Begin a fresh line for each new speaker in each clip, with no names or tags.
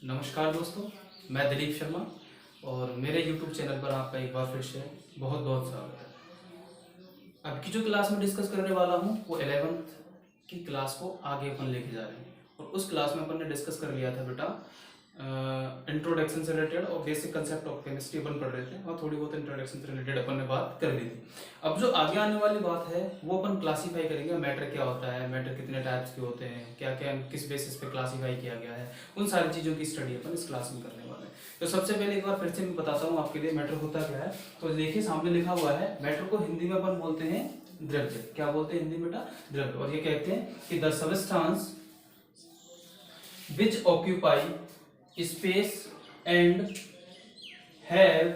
नमस्कार दोस्तों, मैं दिलीप शर्मा और मेरे YouTube चैनल पर आपका एक बार फिर से बहुत बहुत स्वागत है। अब की जो क्लास में डिस्कस करने वाला हूँ वो 11th की क्लास को आगे अपन लेके जा रहे हैं। और उस क्लास में अपन ने डिस्कस कर लिया था बेटा इंट्रोडक्शन से रिलेटेड और बेसिक कंसेप्ट ऑफ केमिस्ट्री अपन पढ़ रहे थे और थोड़ी बहुत इंट्रोडक्शन से रिलेटेड अपन ने बात कर ली थी। अब जो आगे आने वाली बात है वो अपन क्लासीफाई करेंगे, मैटर क्या होता है, मैटर कितने टाइप्स के होते हैं, क्या क्या किस बेसिस पे क्लासीफाई किया गया है, उन सारी चीज़ों की स्टडी अपन इस क्लास में करने वाले हैं। तो सबसे पहले एक बार फिर से मैं बताता हूँ आपके लिए मैटर होता क्या है। तो देखिए सामने लिखा हुआ है, मैटर को हिंदी में अपन बोलते हैं द्रव्य। क्या बोलते हैं हिंदी में बेटा? द्रव्य। और ये कहते हैं कि the substance which occupy space and have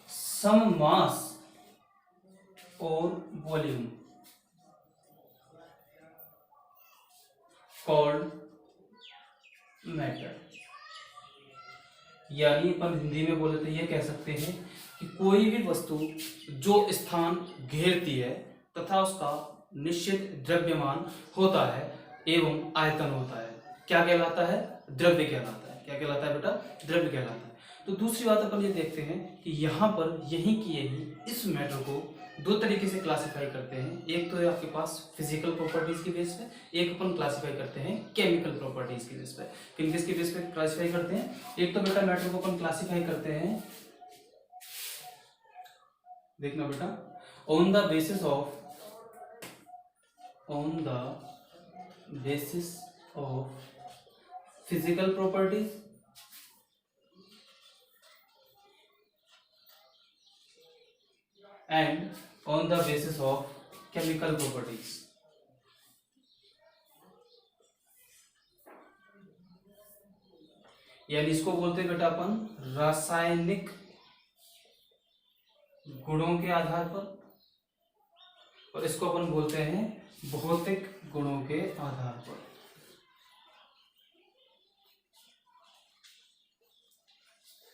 some mass or volume called matter। यानी अपन हिंदी में बोले तो ये कह सकते हैं कि कोई भी वस्तु जो स्थान घेरती है तथा उसका निश्चित द्रव्यमान होता है एवं आयतन होता है, क्या कहलाता है? द्रव्य कहलाता है। क्या कहलाता है बेटा? द्रव्य कहलाता है। तो दूसरी बात अपन ये देखते हैं कि यहाँ पर यही की यही इस मैटर को दो तरीके से क्लासिफाई करते हैं। एक तो है आपके पास फिजिकल प्रॉपर्टीज के बेस पे, एक अपन क्लासिफाई करते हैं केमिकल प्रॉपर्टीज के बेस पे। किन किस के बेस पे क्लासिफाई करते हैं? एक तो बेटा मैटर को अपन क्लासिफाई करते हैं, देखना बेटा, on the basis of physical properties and on the basis of chemical properties. यानी इसको बोलते हैं बेटा अपन रासायनिक गुणों के आधार पर, और इसको अपन बोलते हैं भौतिक गुणों के आधार पर।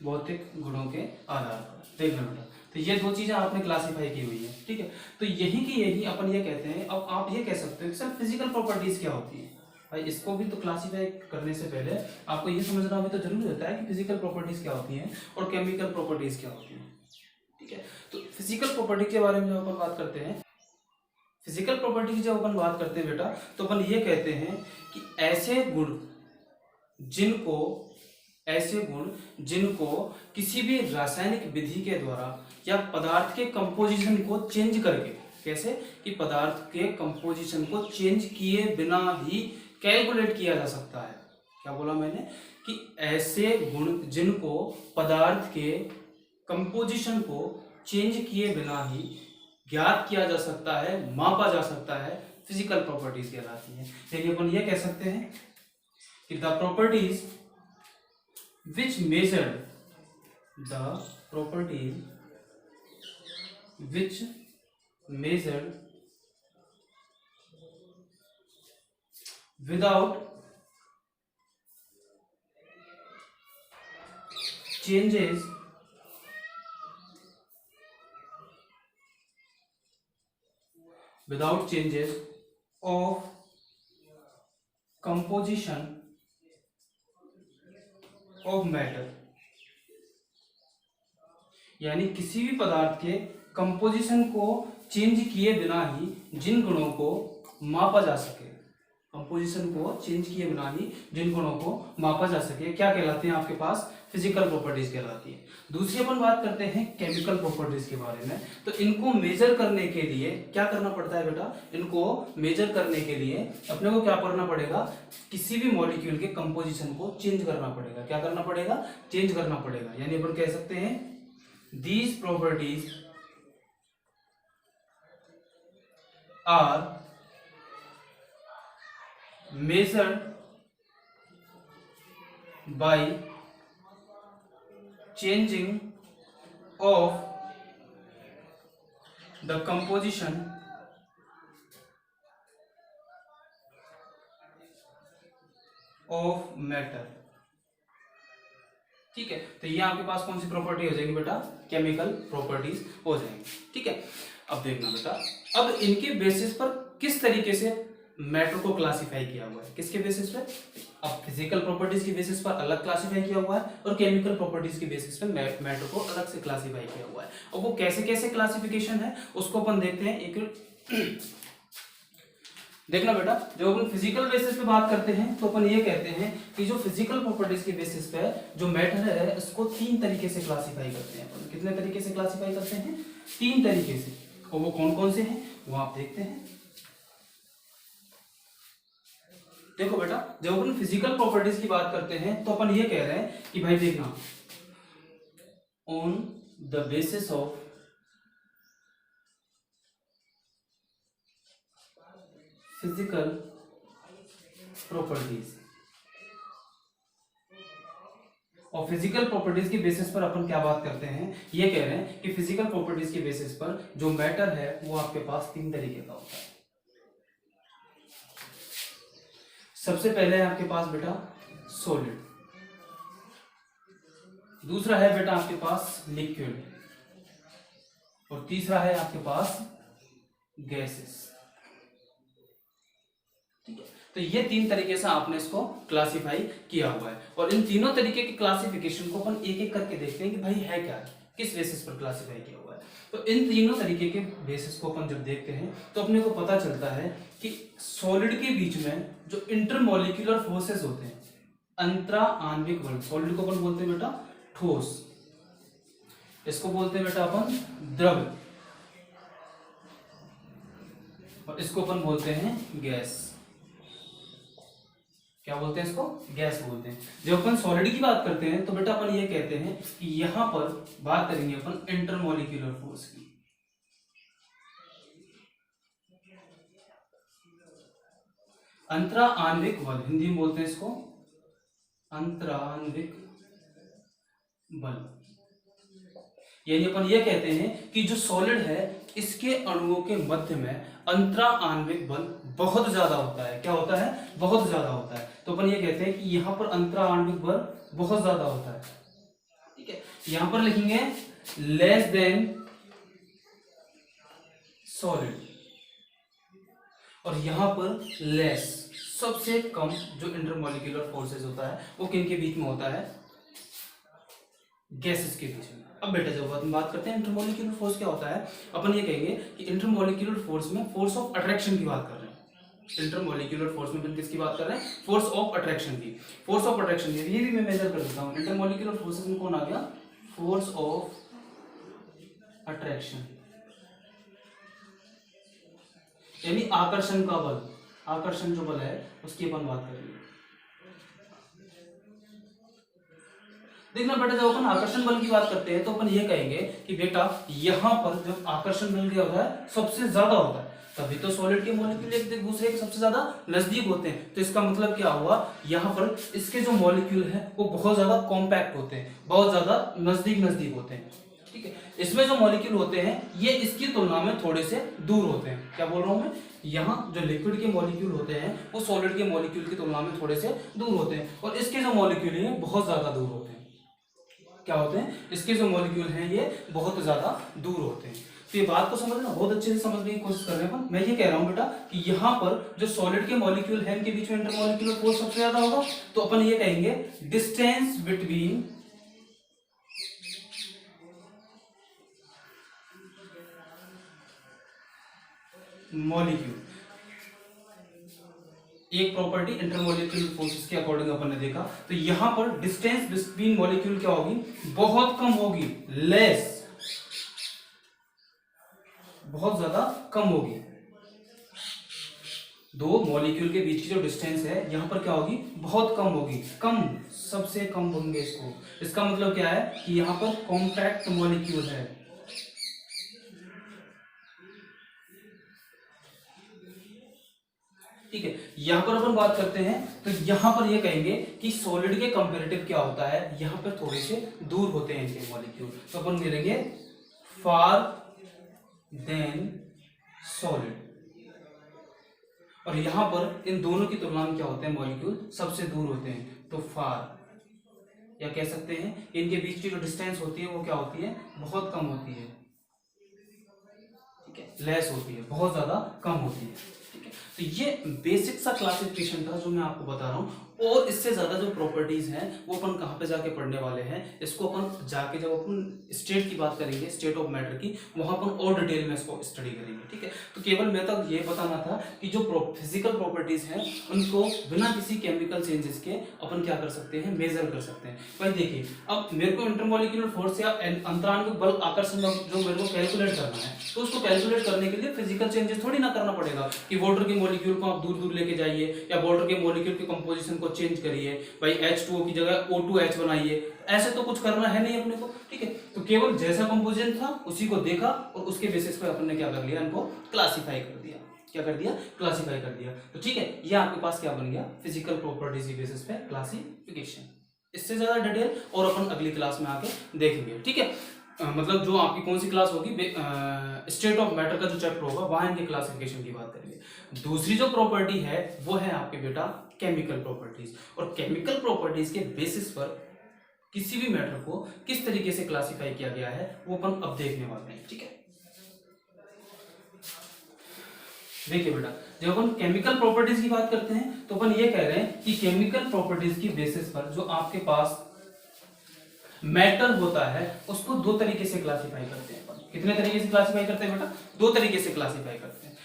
भौतिक गुणों के आधार पर देखना बेटा। तो ये दो चीजें आपने क्लासिफाई की हुई है, ठीक है। तो यही की यही अपन ये कहते हैं। अब आप ये कह सकते हो कि सर फिजिकल प्रॉपर्टीज क्या होती है? भाई इसको भी तो क्लासिफाई करने से पहले आपको ये समझना भी तो जरूरी होता है कि फिजिकल प्रॉपर्टीज क्या होती हैं और केमिकल प्रॉपर्टीज क्या होती हैं, ठीक है। तो फिजिकल प्रॉपर्टी के बारे में जब अपन बात करते हैं, फिजिकल प्रॉपर्टी की जब अपन बात करते हैं बेटा, तो अपन ये कहते हैं कि ऐसे गुण जिनको किसी भी रासायनिक विधि के द्वारा या पदार्थ के कंपोजिशन को चेंज करके, कैसे कि पदार्थ के कंपोजिशन को चेंज किए बिना ही कैलकुलेट किया जा सकता है। क्या बोला मैंने? कि ऐसे गुण जिनको पदार्थ के कंपोजिशन को चेंज किए बिना ही ज्ञात किया जा सकता है, मापा जा सकता है, फिजिकल प्रॉपर्टीज कहलाती है। यानी अपन ये कह सकते हैं कि the properties which measured without changes of composition of matter। यानी किसी भी पदार्थ के कंपोजिशन को चेंज किए बिना ही जिन गुणों को मापा जा सके, कंपोजिशन को चेंज किए बिना ही जिन गुणों को मापा जा सके, क्या कहलाते हैं? आपके पास फिजिकल प्रॉपर्टीज कहलाती है। दूसरी अपन बात करते हैं केमिकल प्रॉपर्टीज के बारे में। तो इनको मेजर करने के लिए क्या करना पड़ता है बेटा? इनको मेजर करने के लिए अपने को क्या करना पड़ेगा? किसी भी मॉलिक्यूल के कंपोजिशन को चेंज करना पड़ेगा। क्या करना पड़ेगा? चेंज करना पड़ेगा। यानी अपन कह सकते हैं these properties are measured by changing of the composition of matter। ठीक है, तो ये आपके पास कौन सी प्रॉपर्टी हो जाएगी बेटा? केमिकल प्रॉपर्टीज हो जाएंगी, ठीक है। अब देखना बेटा, अब इनके बेसिस पर किस तरीके से मैटर को क्लासिफाई किया हुआ है। किसके बेसिस पे? अब फिजिकल प्रॉपर्टीज की बेसिस पर अलग क्लासिफाई किया हुआ है और केमिकल प्रॉपर्टीज की बेसिस पे मैटर को अलग से क्लासिफाई किया हुआ है। और वो कैसे कैसे क्लासिफिकेशन है उसको अपन देखते हैं। एक देखना बेटा, जब अपन फिजिकल बेसिस पे बात करते हैं तो अपन ये कहते हैं कि जो फिजिकल प्रॉपर्टीज के बेसिस पे जो मैटर है उसको 3 तरीके से क्लासिफाई करते हैं अपन। कितने तरीके से क्लासिफाई करते हैं? 3 तरीके से। और वो कौन कौन से हैं वो आप देखते हैं। देखो बेटा, जब अपन फिजिकल प्रॉपर्टीज की बात करते हैं तो अपन ये कह रहे हैं कि भाई देखना, on the basis of physical properties, और फिजिकल प्रॉपर्टीज की बेसिस पर अपन क्या बात करते हैं, ये कह रहे हैं कि फिजिकल प्रॉपर्टीज की बेसिस पर जो मैटर है वो आपके पास 3 तरीके का होता है। सबसे पहले है आपके पास बेटा सॉलिड, दूसरा है बेटा आपके पास लिक्विड, और तीसरा है आपके पास गैसेस। ठीक है, तो ये 3 तरीके से आपने इसको क्लासिफाई किया हुआ है। और इन तीनों तरीके की क्लासिफिकेशन को अपन एक एक करके देखते हैं कि भाई है क्या, किस बेसिस पर क्लासिफाई किया हुआ है। तो इन तीनों तरीके के बेसिस को अपन जब देखते हैं तो अपने को पता चलता है कि सॉलिड के बीच में जो इंटरमॉलिक्यूलर फोर्सेस होते हैं, अंतरा आणविक बल, सॉलिड को अपन बोलते हैं बेटा ठोस, इसको बोलते हैं बेटा अपन द्रव, और इसको अपन बोलते हैं गैस। क्या बोलते हैं इसको? गैस बोलते हैं। जब अपन सॉलिड की बात करते हैं तो बेटा अपन ये कहते हैं कि यहां पर बात करेंगे अपन इंटरमॉलिक्यूलर फोर्स की। अंतरा आणविक बल, हिंदी में बोलते हैं इसको अंतराण्विक बल। यानी अपन ये कहते हैं कि जो सॉलिड है इसके अणुओं के मध्य में अंतरा आणविक बल बहुत ज्यादा होता है। क्या होता है? बहुत ज्यादा होता है। तो अपन ये कहते हैं कि यहां पर अंतरा आणविक बल बहुत ज्यादा होता है। ठीक है, यहां पर लिखेंगे लेस देन सॉलिड, और यहां पर लेस, सबसे कम जो इंटरमॉलिक्यूलर फोर्सेस होता है वो किन के बीच में होता है? गैसेस के बीच में। अब बेटा जब हम बात करते हैं इंटरमॉलिक्यूलर फोर्स क्या होता है, अपन ये कहेंगे कि इंटरमॉलिक्यूलर फोर्स में फोर्स ऑफ अट्रैक्शन की बात कर रहे हैं। इंटरमॉलिक्यूलर फोर्स में अपन किसकी बात कर रहे हैं? फोर्स ऑफ अट्रैक्शन की। फोर्स ऑफ अट्रैक्शन ये भी मैं मेजर कर देता हूं। इंटरमॉलिक्यूलर फोर्सेस में कौन आ गया? फोर्स ऑफ अट्रैक्शन, यानी आकर्षण का बल, आकर्षण जो बल है उसकी अपन बात करेंगे। देखना बेटा, जब अपन आकर्षण बल की बात करते हैं तो अपन ये कहेंगे कि बेटा यहां पर जब आकर्षण बल क्या होता है? सबसे ज्यादा होता है, तभी तो सॉलिड के मॉलिक्यूल एक दूसरे के सबसे ज्यादा नजदीक होते हैं। तो इसका मतलब क्या हुआ, यहाँ पर इसके जो मॉलिक्यूल है वो बहुत ज्यादा कॉम्पैक्ट होते हैं, बहुत ज्यादा नजदीक नजदीक होते हैं। ठीक है, इसमें जो मॉलिक्यूल होते हैं ये इसकी तुलना में थोड़े से दूर होते हैं। क्या बोल रहा हूं मैं? यहाँ जो लिक्विड के मॉलिक्यूल होते हैं वो सॉलिड के मॉलिक्यूल की तुलना में थोड़े से दूर होते हैं, और इसके जो मॉलिक्यूल हैं बहुत ज्यादा दूर होते हैं। क्या होते हैं? इसके जो मॉलिक्यूल हैं ये बहुत ज्यादा दूर होते हैं। तो ये बात को समझना, बहुत अच्छे से समझने की कोशिश कर रहे हैं। मैं ये कह रहा हूं बेटा कि यहाँ पर जो सॉलिड के मॉलिक्यूल हैं इनके बीच में इंटरमॉलिक्यूलर फोर्स सबसे ज्यादा होगा। तो अपन ये कहेंगे डिस्टेंस बिटवीन मॉलिक्यूल, एक प्रॉपर्टी इंटरमॉलिक्यूलर फोर्सेस के अकॉर्डिंग अपन ने देखा। तो यहां पर डिस्टेंस बिटवीन मॉलिक्यूल क्या होगी? बहुत कम होगी, लेस, बहुत ज्यादा कम होगी। दो मॉलिक्यूल के बीच की जो डिस्टेंस है यहां पर क्या होगी? बहुत कम होगी। कम, सबसे कम होंगे इसको। इसका मतलब क्या है कि यहां पर कॉम्पैक्ट मॉलिक्यूल है। ठीक है, यहां पर अपन बात करते हैं तो यहां पर ये कहेंगे कि सॉलिड के कंपैरेटिव क्या होता है, यहां पर थोड़े से दूर होते हैं इनके मॉलिक्यूल। तो अपन मिलेंगे फार देन सॉलिड, और यहां पर इन दोनों की तुलना में क्या होते हैं? मॉलिक्यूल सबसे दूर होते हैं। तो फार, या कह सकते हैं इनके बीच की जो डिस्टेंस होती है वो क्या होती है? बहुत कम होती है। ठीक है, लेस होती है, बहुत ज्यादा कम होती है। ठीक है, है। तो ये बेसिक सा क्लासिफिकेशन था जो मैं आपको बता रहा हूँ, और इससे ज्यादा जो प्रॉपर्टीज हैं वो अपन कहाँ पे जाके पढ़ने वाले हैं, इसको अपन जाके जब अपन स्टेट की बात करेंगे, स्टेट ऑफ मैटर की, वहां अपन और डिटेल में इसको स्टडी करेंगे। ठीक है, तो केवल मैं तक ये बताना था कि जो फिजिकल प्रॉपर्टीज हैं उनको बिना किसी केमिकल चेंजेस के अपन क्या कर सकते हैं, मेजर कर सकते हैं। भाई देखिए, अब मेरे को इंटरमोलिक्यूलर फोर्स या अंतरांगिक बल आकर्षण जो मेरे को कैलकुलेट करना है, तो उसको कैलकुलेट करने के लिए फिजिकल चेंजेस थोड़ी ना करना पड़ेगा कि वाटर के मॉलिक्यूल को आप दूर दूर लेके जाइए या वाटर के मॉलिक्यूल की कंपोजिशन को चेंज करिए, भाई H2O की जगह O2H बनाइए, ऐसे तो कुछ करना है नहीं अपने को। ठीक है, तो केवल जैसा कंपोजिशन था उसी को देखा और उसके बेसिस पे अपन ने क्या कर लिया, इनको क्लासिफाई कर दिया। क्या कर दिया, क्लासिफाई कर दिया। तो ठीक है, ये आपके पास क्या बन गया, फिजिकल प्रॉपर्टीज के बेसिस पे क्लासिफिकेशन। इससे ज्यादा डिटेल और अपन अगली क्लास में आके देखेंगे। ठीक है, मतलब जो आपकी कौन सी क्लास होगी, स्टेट ऑफ मैटर का जो चैप्टर होगा वहां इनके क्लासिफिकेशन की बात करेंगे। दूसरी जो प्रॉपर्टी है वो है आपके बेटा केमिकल प्रॉपर्टीज, और केमिकल प्रॉपर्टीज के बेसिस पर किसी भी मैटर को किस तरीके से क्लासिफाई किया गया है वो अपन अब देखने वाले हैं। ठीक है, देखिए बेटा, जब अपन केमिकल प्रॉपर्टीज की बात करते हैं तो अपन ये कह रहे हैं कि केमिकल प्रॉपर्टीज की बेसिस पर जो आपके पास मैटर होता है उसको दो तरीके से क्लासिफाई करते हैं। कितने तरीके से क्लासिफाई करते हैं बेटा, दो तरीके से क्लासिफाई करते हैं।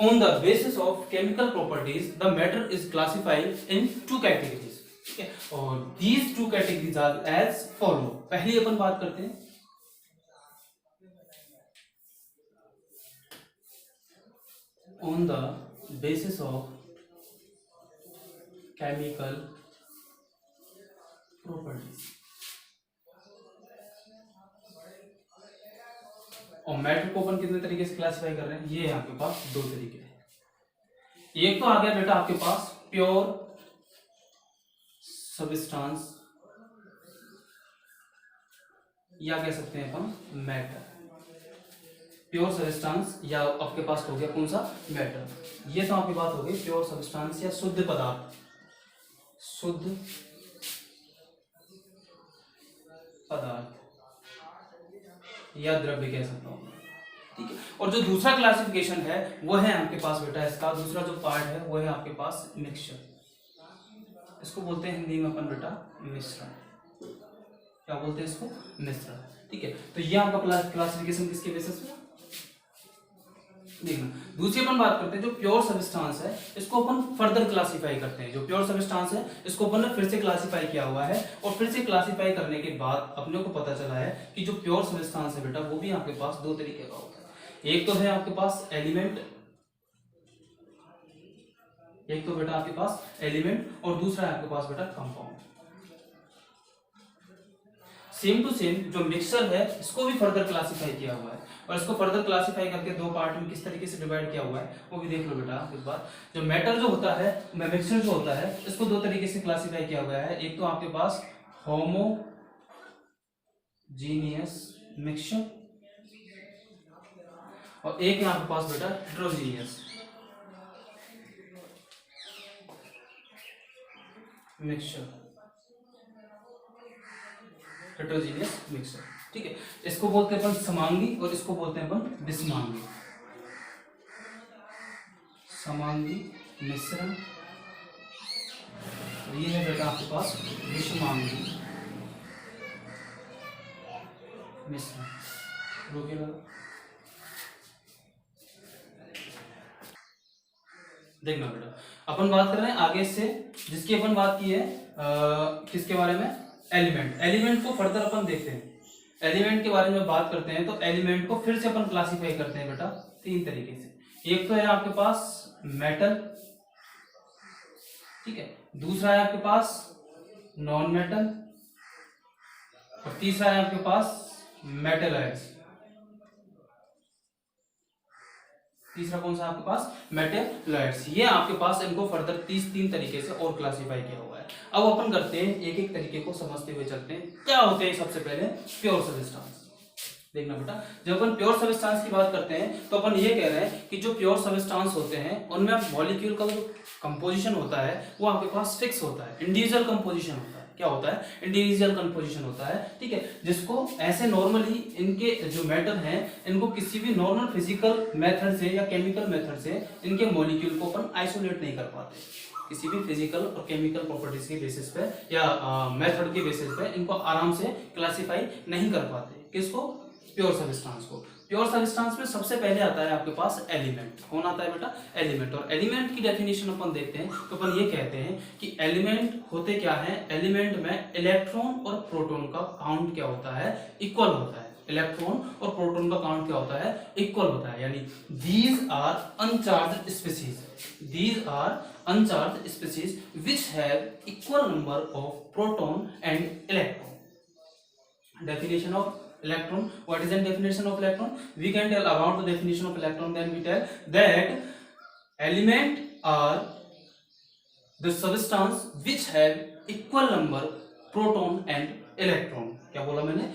On the basis of chemical properties the matter is classified in two categories. ठीक है, और these two categories are as follow. पहली अपन बात करते हैं on the basis of chemical properties, और मैटर को अपन कितने तरीके से क्लासिफाई कर रहे हैं, ये है आपके पास दो तरीके हैं। एक तो आ गया बेटा आपके पास प्योर सब्सटेंस, या कह सकते हैं अपन मैटर। प्योर सब्सटेंस या आपके पास हो गया कौन सा, मैटर। ये तो आपकी बात हो गई प्योर सब्सटेंस या शुद्ध पदार्थ, शुद्ध पदार्थ या द्रव्य कह सकता हूं। ठीक है, और जो दूसरा क्लासिफिकेशन है वो है आपके पास बेटा, इसका दूसरा जो पार्ट है वो है आपके पास मिक्सचर। इसको बोलते हैं हिंदी में अपन बेटा मिश्रण। क्या बोलते हैं इसको, मिश्रण। ठीक है, तो ये आपका क्लासिफिकेशन किसके बेसिस पे, देखना। दूसरी अपन बात करते हैं जो प्योर सब्सटेंस है, इसको अपन फर्दर क्लासिफाई करते हैं। जो प्योर सब्सटेंस है इसको अपन ने फिर से क्लासिफाई किया हुआ है, और फिर से क्लासिफाई करने के बाद अपने को पता चला है कि जो प्योर सब्सटेंस है बेटा वो भी आपके पास दो तरीके का होता है। एक तो है आपके पास एलिमेंट, एक तो बेटा आपके पास एलिमेंट, और दूसरा है आपके पास बेटा कंपाउंड। सेम टू सेम जो मिक्सचर है इसको भी फर्दर क्लासिफाई किया हुआ है, और इसको फर्दर क्लासिफाई करके दो पार्ट में किस तरीके से डिवाइड किया हुआ है वो भी देख लो बेटा इस बार। जो मैटर जो होता है, मिक्सचर जो होता है, इसको दो तरीके से क्लासिफाई किया हुआ है। एक तो आपके पास होमोजीनियस मिक्सचर, और एक है आपके पास बेटा हेट्रोजीनियस मिक्सचर, हेट्रोजीनियस मिक्सचर। ठीक है, इसको बोलते हैं अपन समांगी और इसको बोलते हैं अपन विषमांगी। समांगी मिश्रण, ये है बेटा आपके पास विषमांगी मिश्रण। रोके लगा, देखना बेटा, अपन बात कर रहे हैं आगे से, जिसकी अपन बात की है किसके बारे में, एलिमेंट। एलिमेंट को फर्दर अपन देखते हैं। एलिमेंट के बारे में बात करते हैं तो एलिमेंट को फिर से अपन क्लासिफाई करते हैं बेटा तीन तरीके से। एक तो है आपके पास मेटल, ठीक है, दूसरा है आपके पास नॉन मेटल, और तीसरा है आपके पास मेटलॉइड्स। तीसरा कौन सा आपके पास, मेटलॉइड्स। ये आपके पास इनको फर्दर 33 तरीके से और क्लासिफाई किया हुआ है। अब अपन करते हैं एक एक तरीके को समझते हुए चलते हैं। क्या होते हैं सबसे पहले प्योर सब्सटेंस, देखना बेटा। जब अपन प्योर सब्सटेंस की बात करते हैं तो अपन ये कह रहे हैं कि जो प्योर सब्सटेंस होते हैं उनमें मॉलिक्यूल का जो कंपोजिशन होता है वो आपके पास फिक्स होता है, इंडिविजुअल कंपोजिशन होता है। क्या होता है, इंडिविजुअल कंपोजिशन होता है, ठीक है, जिसको ऐसे नॉर्मली इनके जो मेटल हैं इनको किसी भी नॉर्मल फिजिकल मेथड से या केमिकल मेथड से इनके मॉलिक्यूल को अपन आइसोलेट नहीं कर पाते, किसी भी फिजिकल और केमिकल प्रॉपर्टीज के बेसिस पे या मेथड के बेसिस पे इनको आराम से क्लासिफाई नहीं कर पाते। किसको? प्योर सब्सटेंस को। प्योर सब्सटेंस में सबसे पहले आता है आपके पास एलिमेंट। कौन आता है बेटा? एलिमेंट। और एलिमेंट की डेफिनेशन अपन देखते हैं तो अपन ये कहते हैं कि एलिमेंट होते क्या है, एलिमेंट में इलेक्ट्रॉन और प्रोटॉन का काउंट क्या होता है, इक्वल होता है। इलेक्ट्रॉन और प्रोटॉन का काउंट क्या होता है, इक्वल होता है। यानी these are uncharged species, these are uncharged species which have equal number of proton and electron. definition of electron, what is the definition of electron? We can tell about the definition of electron, then we tell that element are the substance which have equal number proton and electron। क्या बोला मैंने?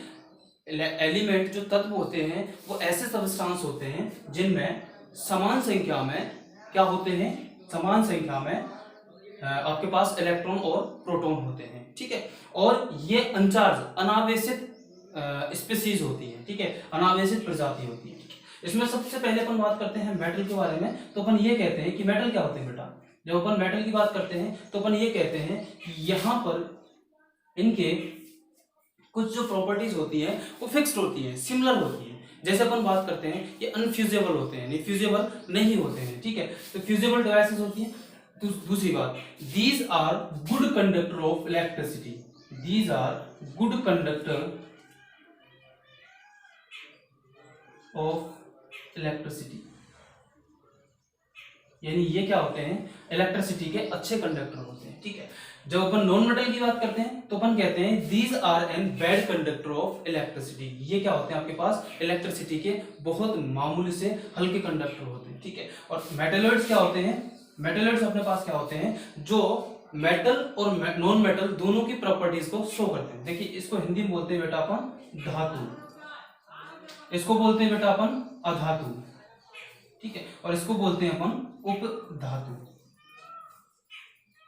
Element जो तत्व होते हैं वो ऐसे substance होते हैं जिनमें समान संख्या में क्या होते हैं, समान संख्या में आपके पास इलेक्ट्रॉन और प्रोटॉन होते हैं, ठीक है। और ये अनचार्ज, अनावेशित स्पीशीज होती है, ठीक है, अनावेशित प्रजाति होती है। इसमें सबसे पहले अपन बात करते हैं मेटल के बारे में, तो अपन ये कहते हैं कि मेटल क्या होते हैं बेटा। जब अपन मेटल की बात करते हैं तो अपन ये कहते हैं कि यहाँ पर इनके कुछ जो प्रॉपर्टीज होती है वो फिक्स्ड होती है, सिमिलर होती है। जैसे अपन बात करते हैं ये अनफ्यूजेबल होते हैं, नहीं फ्यूजेबल नहीं होते हैं, ठीक है। तो फ्यूजेबल डिवाइसेस होती है। दूसरी बात, these are good conductor of electricity, these are good conductor of electricity. यानी ये क्या होते हैं, इलेक्ट्रिसिटी के अच्छे कंडक्टर होते हैं, ठीक है। जब अपन नॉन मेटल की बात करते हैं तो अपन कहते हैं these are an bad conductor of electricity. ये क्या होते हैं आपके पास, इलेक्ट्रिसिटी के बहुत मामूली से हल्के कंडक्टर होते हैं, ठीक है। और मेटलॉइड्स क्या होते हैं, मेटलॉइड्स अपने पास क्या होते हैं जो मेटल और नॉन मेटल दोनों की प्रॉपर्टीज को शो करते हैं। देखिए इसको हिंदी में बोलते हैं बेटा अपन धातु, इसको बोलते हैं बेटा अपन अधातु, ठीक है, और इसको बोलते हैं अपन उपधातु,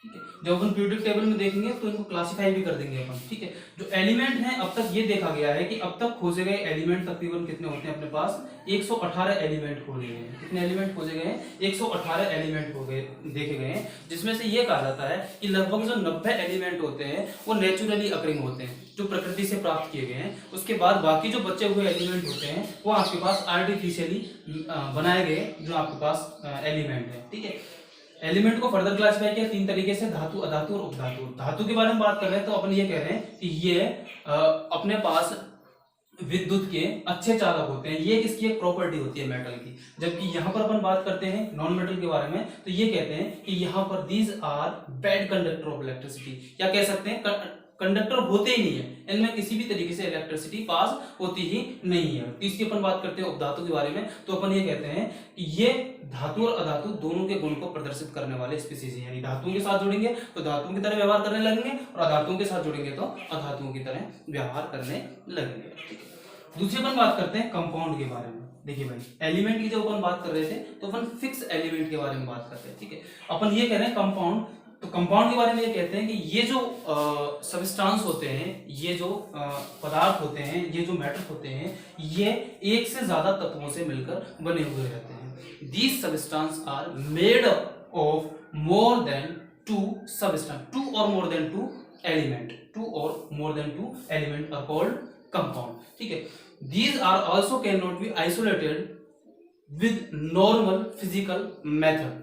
ठीक है। जब अपन पीरियोडिक टेबल में देखेंगे तो इनको क्लासिफाई भी कर देंगे अपन, ठीक है। जो एलिमेंट हैं अब तक ये देखा गया है कि अब तक खोजे गए एलिमेंट तकरीबन कितने होते हैं अपने पास, 118 एलिमेंट खोजे गए हैं। कितने एलिमेंट खोजे गए हैं, 118 एलिमेंट हो गए, देखे गए हैं। जिसमें से ये कहा जाता है कि लगभग जो 90 एलिमेंट होते हैं वो नेचुरली अकरिंग होते हैं, जो प्रकृति से प्राप्त किए गए हैं। उसके बाद बाकी जो बचे हुए एलिमेंट होते हैं वो आपके पास आर्टिफिशियली बनाए गए जो आपके पास एलिमेंट है, ठीक है। एलिमेंट को फर्दर क्लासिफाई किया 3 तरीके से, धातु, अधातु और उपधातु। धातु के बारे में बात कर रहे हैं तो अपन ये कह रहे हैं कि ये अपने पास विद्युत के अच्छे चालक होते हैं, ये इसकी एक प्रॉपर्टी होती है मेटल की। जबकि यहाँ पर अपन बात करते हैं नॉन मेटल के बारे में तो ये कहते हैं कि यहाँ पर these are bad conductor of electricity. क्या कह सकते हैं, कंडक्टर होते ही नहीं है, इनमें किसी भी तरीके से इलेक्ट्रिसिटी पास होती ही नहीं है। इसकी अपन बात करते हैं उपधातु के बारे में तो अपन ये कहते हैं कि ये धातु और अधातु दोनों के गुण को प्रदर्शित करने वाले स्पीशीज हैं। यानी धातुओं के साथ जुड़ेंगे तो धातुओं की तरह व्यवहार करने लगेंगे और अधातुओं के साथ जुड़ेंगे तो अधातुओं की तरह व्यवहार करने लगेंगे। दूसरी अपन बात करते हैं कंपाउंड के बारे में। देखिए भाई, एलिमेंट की जब अपन बात कर रहे थे तो अपन फिक्स एलिमेंट के बारे में बात करते हैं, ठीक है। अपन ये कह रहे हैं कंपाउंड, तो कंपाउंड के बारे में ये कहते हैं कि ये जो सब्सटेंस होते हैं, ये जो पदार्थ होते हैं, ये जो मेटल होते हैं, ये एक से ज्यादा तत्वों से मिलकर बने हुए रहते हैं। These substance are made up of more than 2 substance, 2 or more than 2 element, 2 or more than 2 element are called compound, ठीक है। These are also can not be isolated with normal physical method,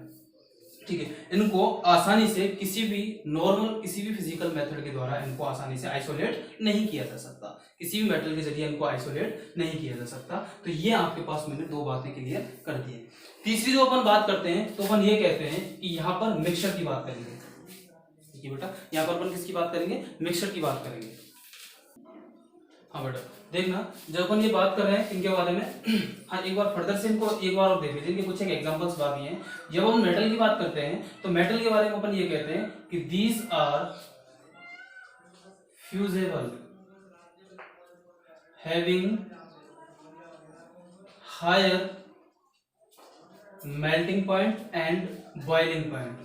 ठीक है। इनको आसानी से किसी भी normal, किसी भी फिजिकल मेथड के द्वारा इनको आसानी से आइसोलेट नहीं किया जा सकता, किसी भी मेटल के जरिए इनको आइसोलेट नहीं किया जा सकता। तो ये आपके पास मैंने 2 बातें क्लियर कर दी है। तीसरी जो अपन बात करते हैं तो अपन ये कहते हैं कि यहाँ पर मिक्सचर की बात करेंगे, ठीक है बेटा। यहाँ पर अपन किसकी बात करेंगे, मिक्सचर की बात करेंगे। हाँ बेटा देखना, जब अपन ये बात कर रहे हैं इनके बारे में, हाँ एक बार फर्दर से इनको एक बार और देख लीजिए, इनके कुछ एक एग्जांपल्स बाकी हैं। जब हम मेटल की बात करते हैं तो मेटल के बारे में अपन ये कहते हैं कि these are fusible having higher melting point and boiling point,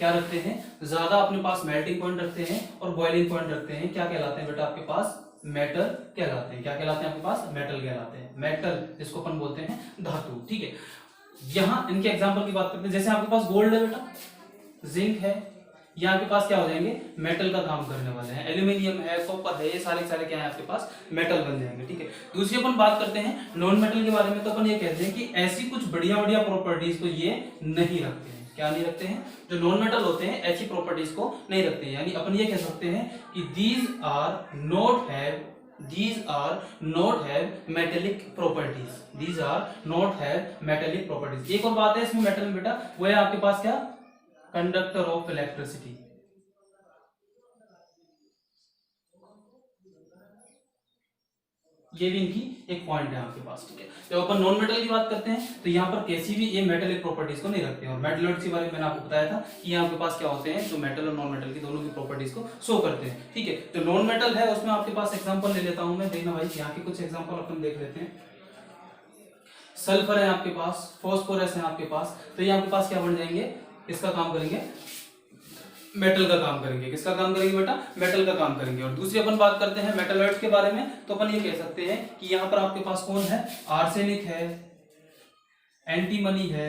क्या रखते हैं, ज्यादा अपने पास मेल्टिंग पॉइंट रखते हैं और बॉइलिंग पॉइंट रखते हैं, क्या कहलाते हैं बेटा आपके पास, मेटल कहलाते हैं। क्या कहलाते हैं आपके पास, मेटल कहलाते हैं। मेटल जिसको अपन बोलते हैं धातु, ठीक है। यहां इनके एग्जांपल की बात करते हैं, जैसे आपके पास गोल्ड है बेटा, जिंक है, यहाँ के पास क्या हो जाएंगे, मेटल का काम करने वाले हैं। एल्यूमिनियम है, कॉपर है, ये सारे सारे क्या है आपके पास, मेटल बन जाएंगे, ठीक है। दूसरी अपन बात करते हैं नॉन मेटल के बारे में, तो अपन ये कहते हैं कि ऐसी कुछ बढ़िया बढ़िया प्रॉपर्टीज को ये नहीं रखते हैं। क्या नहीं रखते हैं, जो नॉन मेटल होते हैं ऐसी प्रॉपर्टीज को नहीं रखते हैं। यानी अपन ये कह सकते हैं कि these are not have metallic properties। एक और बात है इसमें मेटल में बेटा, वो है आपके पास क्या, कंडक्टर ऑफ इलेक्ट्रिसिटी। ये भी इनकी एक पॉइंट है आपके पास, ठीक है। जब अपन नॉन मेटल की बात करते हैं तो यहाँ पर कैसी भी ये मेटलिक प्रॉपर्टीज को नहीं रखते हैं। और मेटलॉइड्स के बारे में मैंने आपको बताया था कि यहाँ आपके पास क्या होते हैं, जो मेटल और नॉन मेटल की दोनों की प्रॉपर्टीज को शो करते हैं, ठीक है। तो नॉन मेटल है उसमें आपके पास एग्जांपल ले लेता हूं मैं, देखना भाई यहाँ के कुछ एग्जांपल अपन देख लेते हैं। सल्फर है आपके पास, फॉस्फोरस है आपके पास, तो ये आपके पास क्या बन जाएंगे, इसका काम करेंगे, मेटल का काम करेंगे। किसका काम करेंगे बेटा, मेटल का काम करेंगे। और दूसरी अपन बात करते हैं मेटलॉइड्स के बारे में, तो अपन ये कह सकते हैं कि यहाँ पर आपके पास कौन है, आर्सेनिक है, एंटीमनी है,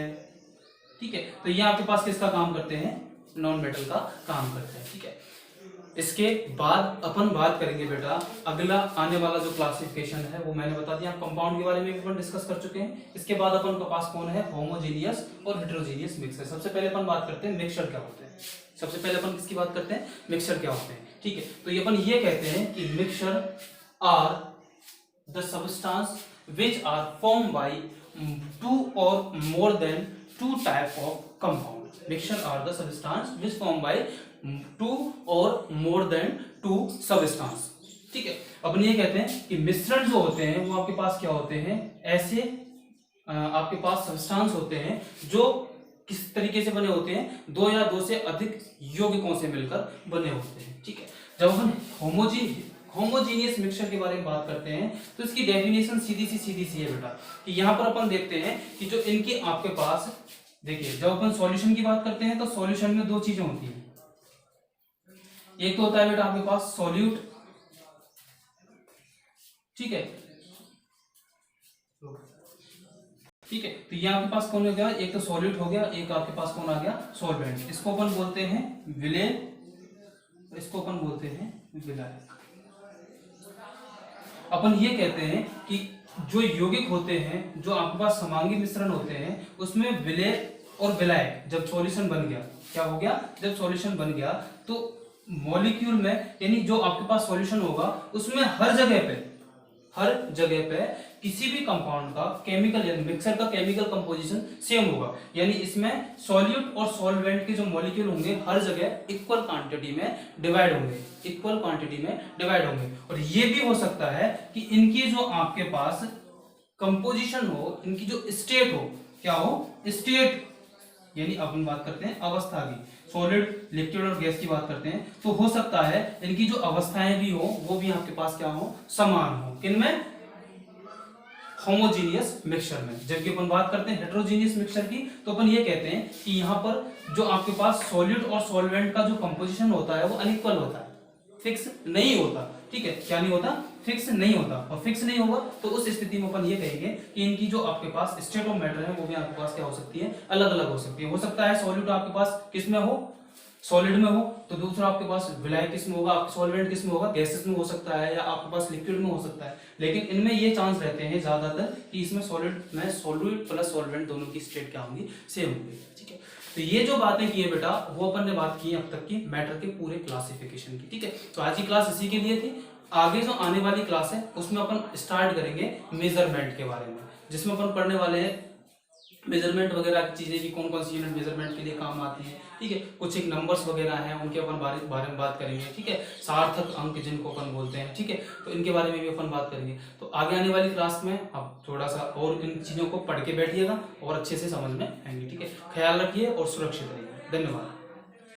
ठीक है। तो ये आपके पास किसका काम करते हैं, नॉन मेटल का काम करते हैं, ठीक है। इसके बाद अपन बात करेंगे बेटा, अगला आने वाला जो क्लासिफिकेशन है वो मैंने बता दिया, कंपाउंड के बारे में भी अपन डिस्कस कर चुके हैं। इसके बाद अपन के पास कौन है, होमोजीनियस और हेटेरोजीनियस मिक्सर। सबसे पहले अपन बात करते हैं मिक्सर क्या होते हैं। सबसे पहले अपन किसकी बात करते हैं, मिक्सर क्या होते हैं, ठीक है। तो ये अपन ये कहते हैं कि mixture are the substance which are form by 2 or more than 2 type of compound। Mixture are the substance which formed by 2 or more than 2 substance, ठीक है। अपन ये कहते हैं कि मिश्रण जो होते हैं वो आपके पास क्या होते हैं, ऐसे आपके पास सब्सटेंस होते हैं जो किस तरीके से बने होते हैं, 2 या 2 से अधिक यौगिकों से मिलकर बने होते हैं, ठीक है। जब अपन होमोजीनियस मिक्सचर के बारे में बात करते हैं तो इसकी डेफिनेशन सीधी सी है बेटा, कि यहाँ पर अपन देखते हैं कि जो इनकी आपके पास, देखिए जब अपन सॉल्यूशन की बात करते हैं तो सॉल्यूशन में 2 चीजें होती हैं। एक तो होता है बेटा आपके पास सॉल्यूट, ठीक है, ठीक है। तो ये आपके पास कौन हो गया, एक तो सॉल्यूट हो गया, एक आपके पास कौन आ गया, सॉल्वेंट। इसको अपन बोलते हैं विलेय, इसको अपन बोलते हैं विलायक। अपन ये कहते हैं कि जो यौगिक होते हैं, जो आपके पास समांगी मिश्रण होते हैं, उसमें विलेय और विलायक जब सॉल्यूशन बन गया, क्या हो गया, जब सॉल्यूशन बन गया तो मॉलिक्यूल में, यानी जो आपके पास सॉल्यूशन होगा उसमें हर जगह पे किसी भी कंपाउंड का केमिकल, यानी मिक्सर का केमिकल कंपोजिशन सेम होगा। यानी इसमें सॉल्यूट और सॉल्वेंट के जो मॉलिक्यूल होंगे हर जगह इक्वल क्वांटिटी में डिवाइड होंगे। और ये भी हो सकता है कि इनकी जो आपके पास कंपोजिशन हो, इनकी जो स्टेट हो, क्या हो, स्टेट, यानी अपन बात करते हैं अवस्था की, सॉलिड, लिक्विड और गैस की बात करते हैं, तो हो सकता है इनकी जो अवस्थाएं भी हो वो भी आपके पास क्या हो, समान हो। किनमें, होमोजीनियस मिक्सचर में। जबकि अपन बात करते हैं हेटेरोजीनियस मिक्सचर की, तो अपन ये कहते हैं कि यहाँ पर जो आपके पास सॉलिड और सॉल्वेंट का जो कंपोजिशन होता है वो अनइक्वल होता है, फिक्स नहीं होता, ठीक है। क्या नहीं होता, फिक्स नहीं होता। और फिक्स नहीं होगा तो उस स्थिति में अपन ये कहेंगे कि इनकी जो आपके पास स्टेट ऑफ मैटर है वो भी आपके पास क्या हो सकती है, अलग अलग हो सकती है। हो सकता है सॉलिड आपके पास किस में हो, सॉलिड में हो, तो दूसरा आपके पास विलायक किस में होगा, आपके सॉल्वेंट किस में होगा, गैसेस में हो सकता है, या आपके पास लिक्विड में हो सकता है। लेकिन इनमें ये चांस रहते हैं ज्यादातर कि इसमें सॉलिड प्लस सॉल्वेंट दोनों की स्टेट क्या होंगी, सेम होंगी, ठीक है। तो ये जो बातें की है बेटा वो अपन ने बात की अब तक की मैटर के पूरे क्लासिफिकेशन की, ठीक है। तो आज की क्लास इसी के लिए थी। आगे जो आने वाली क्लास है उसमें अपन स्टार्ट करेंगे मेजरमेंट के बारे में, जिसमें अपन पढ़ने वाले हैं मेजरमेंट वगैरह की चीजें भी, कौन कौन सी यूनिट मेजरमेंट के लिए काम आती है, ठीक है। कुछ एक नंबर्स वगैरह हैं उनके अपन बारे में बात करेंगे, ठीक है। सार्थक अंक जिनको अपन बोलते हैं, ठीक है, तो इनके बारे में भी अपन बात करेंगे। तो आगे आने वाली क्लास में आप थोड़ा सा और इन चीजों को पढ़ के बैठिएगा और अच्छे से समझ में आएंगे, ठीक है। ख्याल रखिए और सुरक्षित रहिए। धन्यवाद।